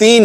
3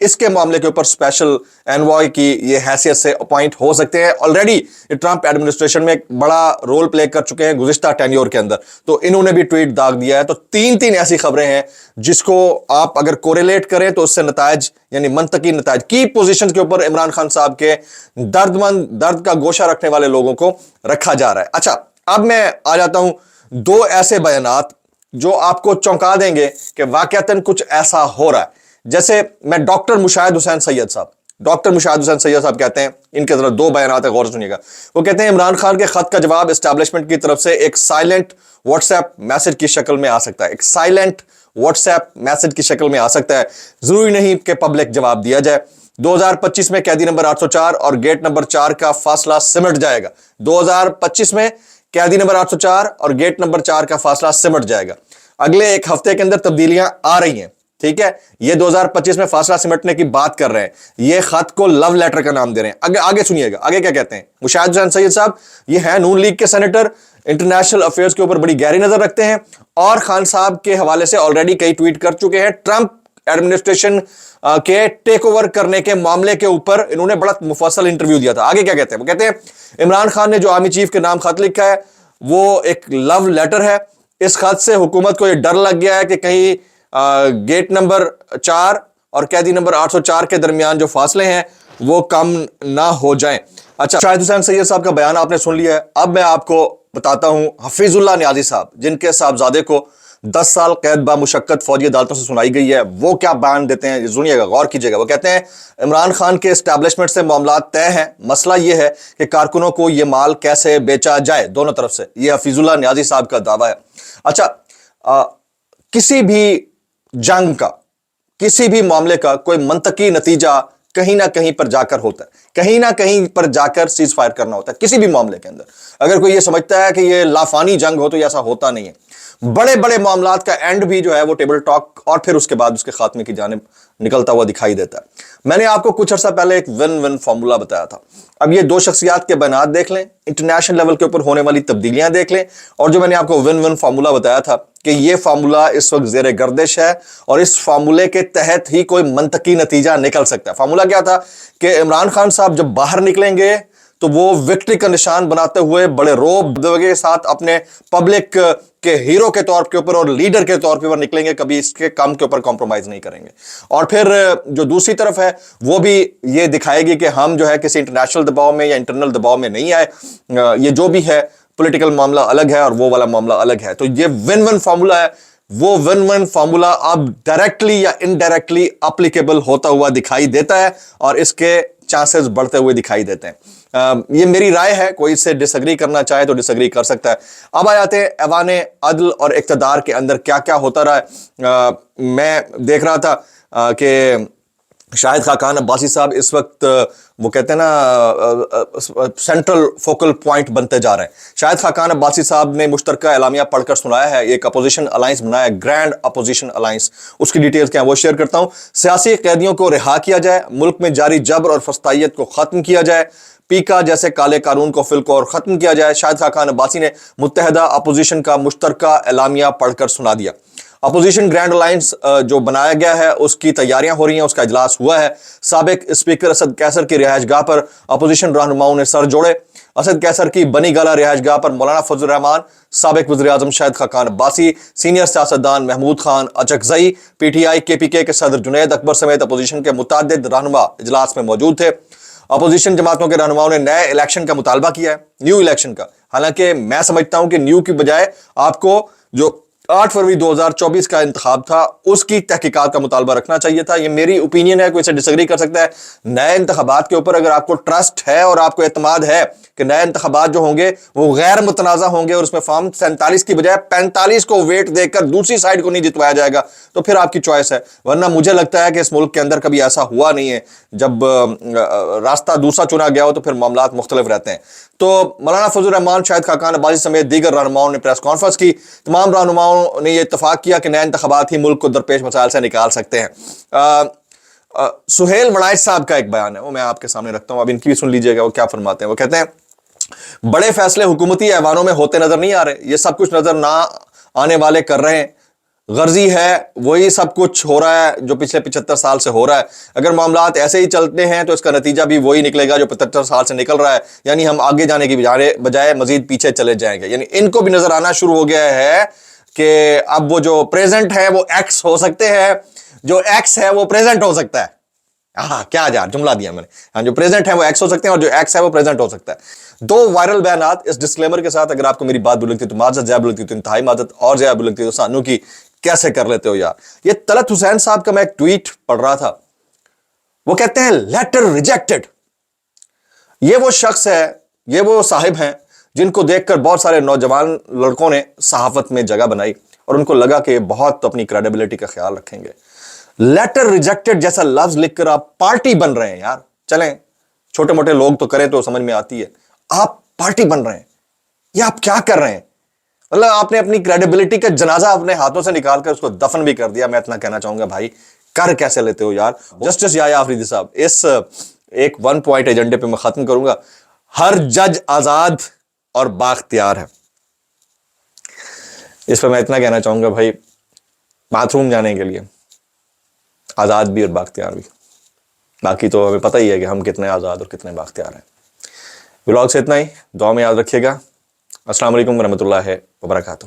اس کے معاملے کے اوپر اسپیشل انوائے کی یہ حیثیت سے اپوائنٹ ہو سکتے ہیں. آلریڈی ٹرمپ ایڈمنسٹریشن میں ایک بڑا رول پلے کر چکے ہیں گزشتہ ٹینیور کے اندر, تو انہوں نے بھی ٹویٹ داغ دیا ہے. تو تین ایسی خبریں ہیں جس کو آپ اگر کوریلیٹ کریں تو اس سے نتائج, یعنی منطقی نتائج, کی پوزیشن کے اوپر عمران خان صاحب کے درد کا گوشہ رکھنے والے لوگوں کو رکھا جا رہا ہے. اچھا, اب میں آ جاتا ہوں دو ایسے بیانات جو آپ کو چونکا دیں گے کہ واقعتاً کچھ ایسا ہو رہا ہے. جیسے میں ڈاکٹر مشاہد حسین سید صاحب کہتے ہیں, ان کے طرف دو بیانات ہیں, غور سے سنیے گا. وہ کہتے ہیں عمران خان کے خط کا جواب اسٹیبلشمنٹ کی طرف سے ایک سائلنٹ واٹس ایپ میسج کی شکل میں آ سکتا ہے. ایک سائلنٹ واٹس ایپ میسج کی شکل میں آ سکتا ہے, ضروری نہیں کہ پبلک جواب دیا جائے. 2025 میں قیدی نمبر 804 اور گیٹ نمبر 4 کا فاصلہ سمٹ جائے گا. 2025 میں قیدی نمبر 804 اور گیٹ نمبر 4 کا فاصلہ سمٹ جائے گا. اگلے ایک ہفتے کے اندر تبدیلیاں آ رہی ہیں, ٹھیک ہے. یہ 2025 میں فاصلہ سمٹنے کی بات کر رہے ہیں, یہ خط کو لو لیٹر کا نام دے رہے ہیں. آگے سنیے گا, آگے کیا کہتے ہیں. مشاہد حسین سید صاحب یہ ہیں نون لیگ کے سینیٹر, انٹرنیشنل افیئرز کے اوپر بڑی گہری نظر رکھتے ہیں اور خان صاحب کے حوالے سے آلریڈی کئی ٹویٹ کر چکے ہیں. ٹرمپ ایڈمنسٹریشن کے ٹیک اوور کرنے کے معاملے کے اوپر انہوں نے بڑا مفصل انٹرویو دیا تھا. آگے کیا کہتے ہیں, وہ کہتے ہیں عمران خان نے جو آرمی چیف کے نام خط لکھا ہے وہ ایک لو لیٹر ہے. اس خط سے حکومت کو یہ ڈر لگ گیا ہے کہ کہیں گیٹ نمبر 4 اور قیدی نمبر 804 کے درمیان جو فاصلے ہیں وہ کم نہ ہو جائیں. اچھا, شاہد حسین سید صاحب کا بیان آپ نے سن لیا ہے. اب میں آپ کو بتاتا ہوں حفیظ اللہ نیازی صاحب, جن کے صاحبزادے کو 10 سال قید با مشقت فوجی عدالتوں سے سنائی گئی ہے, وہ کیا بیان دیتے ہیں سنیے گا, غور کیجیے گا. وہ کہتے ہیں عمران خان کے اسٹیبلشمنٹ سے معاملات طے ہیں, مسئلہ یہ ہے کہ کارکنوں کو یہ مال کیسے بیچا جائے دونوں طرف سے. یہ حفیظ اللہ نیازی صاحب کا دعویٰ ہے. اچھا, کسی بھی جنگ کا, کسی بھی معاملے کا کوئی منطقی نتیجہ کہیں نہ کہیں پر جا کر ہوتا ہے, کہیں نہ کہیں پر جا کر سیز فائر کرنا ہوتا ہے کسی بھی معاملے کے اندر. اگر کوئی یہ سمجھتا ہے کہ یہ لافانی جنگ ہو تو یہ ایسا ہوتا نہیں ہے. بڑے بڑے معاملات کا اینڈ بھی جو ہے وہ ٹیبل ٹاک اور پھر اس کے بعد اس کے خاتمے کی جانب نکلتا ہوا دکھائی دیتا ہے. میں نے آپ کو کچھ عرصہ پہلے ایک ون ون فارمولا بتایا تھا. اب یہ دو شخصیات کے بیانات دیکھ لیں, انٹرنیشنل لیول کے اوپر ہونے والی تبدیلیاں دیکھ لیں, اور جو میں نے آپ کو ون ون فارمولا بتایا تھا کہ یہ فارمولا اس وقت زیر گردش ہے اور اس فارمولے کے تحت ہی کوئی منطقی نتیجہ نکل سکتا ہے. فارمولا کیا تھا کہ عمران خان صاحب جب باہر نکلیں گے تو وہ وکٹری کا نشان بناتے ہوئے بڑے روب کے ساتھ اپنے پبلک کے ہیرو کے طور کے اوپر اور لیڈر کے طور پر نکلیں گے, کبھی اس کے کام کے اوپر کمپرومائز نہیں کریں گے. اور پھر جو دوسری طرف ہے وہ بھی یہ دکھائے گی کہ ہم جو ہے کسی انٹرنیشنل دباؤ میں یا انٹرنل دباؤ میں نہیں آئے, یہ جو بھی ہے پولیٹیکل معاملہ الگ ہے اور وہ والا معاملہ الگ ہے. تو یہ ون ون فارمولا ہے, وہ ون ون فارمولا اب ڈائریکٹلی یا انڈائریکٹلی اپلیکیبل ہوتا ہوا دکھائی دیتا ہے اور اس کے چانسز بڑھتے ہوئے دکھائی دیتے ہیں. یہ میری رائے ہے, کوئی اس سے ڈس ایگری کرنا چاہے تو ڈس ایگری کر سکتا ہے. اب آ جاتے ہیں ایوان عدل اور اقتدار کے اندر کیا کیا ہوتا رہا ہے. میں دیکھ رہا تھا کہ شاہد خاقان عباسی صاحب اس وقت وہ کہتے ہیں نا سینٹرل فوکل پوائنٹ بنتے جا رہے ہیں. شاہد خاقان عباسی صاحب نے مشترکہ اعلامیہ پڑھ کر سنایا ہے, ایک اپوزیشن الائنس بنایا ہے, گرینڈ اپوزیشن الائنس. اس کی ڈیٹیلز کیا ہیں وہ شیئر کرتا ہوں. سیاسی قیدیوں کو رہا کیا جائے, ملک میں جاری جبر اور فسطائیت کو ختم کیا جائے, پیکا جیسے کالے قانون کو فل اور ختم کیا جائے. شاہد خاقان عباسی نے متحدہ اپوزیشن کا مشترکہ اعلامیہ پڑھ کر سنا دیا. اپوزیشن گرینڈ الائنس جو بنایا گیا ہے اس کی تیاریاں ہو رہی ہیں, اس کا اجلاس ہوا ہے. سابق اسپیکر اسد کیسر کی رہائش گاہ پر اپوزیشن رہنماؤں نے سر جوڑے. اسد کیسر کی بنی گالہ رہائش گاہ پر مولانا فضل الرحمان, سابق وزیر اعظم شاہد خاقان عباسی, سینئر سیاستدان Mahmood Khan Achakzai, P T I K P کے صدر جنید اکبر سمیت اپوزیشن کے متعدد رہنما اجلاس میں موجود تھے. اپوزیشن جماعتوں کے رہنماؤں نے نئے الیکشن کا مطالبہ کیا ہے, نیو الیکشن کا. حالانکہ میں سمجھتا ہوں کہ نیو کی بجائے آپ کو جو 8 فروری 2024 کا انتخاب تھا اس کی تحقیقات کا مطالبہ رکھنا چاہیے تھا. یہ میری اوپینین ہے, کوئی اسے ڈس ایگری کر سکتا ہے. نئے انتخابات کے اوپر اگر آپ کو ٹرسٹ ہے اور آپ کو اعتماد ہے کہ نئے انتخابات جو ہوں گے وہ غیر متنازع ہوں گے اور اس میں فارم 47 کی بجائے 45 کو ویٹ دے کر دوسری سائڈ کو نہیں جتوایا جائے گا, تو پھر آپ کی چوائس ہے. ورنہ مجھے لگتا ہے کہ اس ملک کے اندر کبھی ایسا ہوا نہیں ہے, جب راستہ دوسرا چنا گیا ہو تو پھر معاملات مختلف رہتے ہیں. تو مولانا فضل الرحمان, شاہد خاقان عباسی سمیت دیگر رہنماؤں نے پریس کانفرنس کی. تمام رہنماؤں نے یہ اتفاق کیا کہ نئے انتخابات ہی ملک کو درپیش مسائل سے نکال سکتے ہیں. سہیل وڑائچ صاحب کا ایک بیان ہے, وہ میں آپ کے سامنے رکھتا ہوں, اب ان کی بھی سن لیجئے گا وہ کیا فرماتے ہیں. وہ کہتے ہیں بڑے فیصلے حکومتی ایوانوں میں ہوتے نظر نہیں آ رہے, یہ سب کچھ نظر نہ آنے والے کر رہے ہیں. غرضی ہے, وہی سب کچھ ہو رہا ہے جو پچھلے 75 سال سے ہو رہا ہے. اگر معاملات ایسے ہی چلتے ہیں تو اس کا نتیجہ بھی وہی نکلے گا جو 75 سال سے نکل رہا ہے, یعنی ہم آگے جانے کی بجائے مزید پیچھے چلے جائیں گے. یعنی ان کو بھی نظر آنا شروع ہو گیا ہے کہ اب وہ جو پریزنٹ ہے وہ ایکس ہو سکتے ہیں, جو ایکس ہے وہ پریزنٹ ہو سکتا ہے. کیا یار جملہ دیا میں نے, جو پریزنٹ ہے وہ ایکس ہو سکتے ہیں اور جو ایکس ہے وہ پریزنٹ ہو سکتا ہے. دو وائرل بیانات اس ڈسکلیمر کے ساتھ. اگر آپ کو میری بات بری لگتی ہے تو معذرت, زیادہ بری لگتی ہے تو انتہائی معذرت, اور زیادہ بری لگتی ہے تو سانو کی کیسے کر لیتے ہو یار. یہ طلعت حسین صاحب کا میں ایک ٹویٹ پڑھ رہا تھا, وہ کہتے ہیں لیٹر ریجیکٹڈ. یہ وہ شخص ہے, یہ وہ صاحب ہیں جن کو دیکھ کر بہت سارے نوجوان لڑکوں نے صحافت میں جگہ بنائی اور ان کو لگا کہ بہت اپنی کریڈیبلٹی کا خیال رکھیں گے. لیٹر ریجیکٹڈ جیسا لفظ لکھ کر آپ پارٹی بن رہے ہیں یار. چلیں چھوٹے موٹے لوگ تو کریں تو سمجھ میں آتی ہے, آپ پارٹی بن رہے ہیں, یہ آپ کیا کر رہے ہیں؟ مطلب آپ نے اپنی کریڈیبلٹی کا جنازہ اپنے ہاتھوں سے نکال کر اس کو دفن بھی کر دیا. میں اتنا کہنا چاہوں گا بھائی, کر کیسے لیتے ہو یار. جسٹس یحییٰ آفریدی صاحب, اس ایک 1 پوائنٹ ایجنڈے پہ میں ختم کروں گا. ہر جج آزاد اور بااختیار ہے. اس پہ میں اتنا کہنا چاہوں گا بھائی, باتھ روم جانے کے لیے آزاد بھی اور بااختیار بھی. باقی تو ہمیں پتہ ہی ہے کہ ہم کتنے آزاد اور کتنے بااختیار ہیں. ولاگ سے اتنا ہی, دعا میں یاد رکھیے گا. السلام علیکم ورحمۃ اللہ وبرکاتہ.